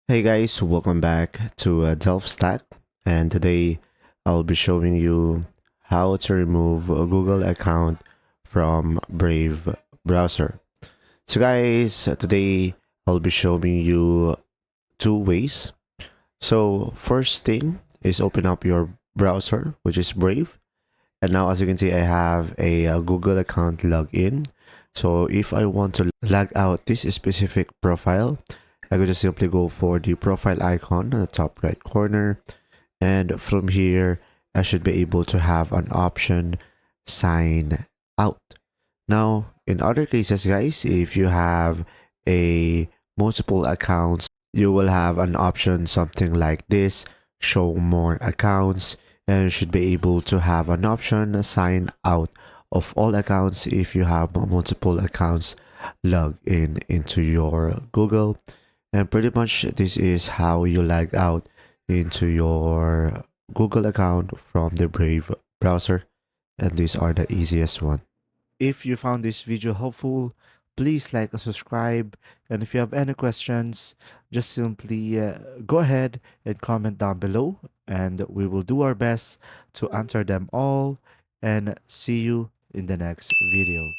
Hey guys, welcome back to Delf Stack, and today I'll be showing you how to remove a Google account from Brave browser. So guys, today I'll be showing you two ways. So first thing is open up your browser, which is Brave, and now as you can see I have a Google account login. So if I want to log out this specific profile, I could just simply go for the profile icon on the top right corner, and from here I should be able to have an option sign out. Now in other cases guys, if you have a multiple accounts, you will have an option something like this, show more accounts, and you should be able to have an option sign out of all accounts if you have multiple accounts logged in into your Google. And pretty much this is how you log out into your Google account from the Brave browser, and these are the easiest one. If you found this video helpful, please like and subscribe. And if you have any questions, just simply go ahead and comment down below, and we will do our best to answer them all. And see you in the next video.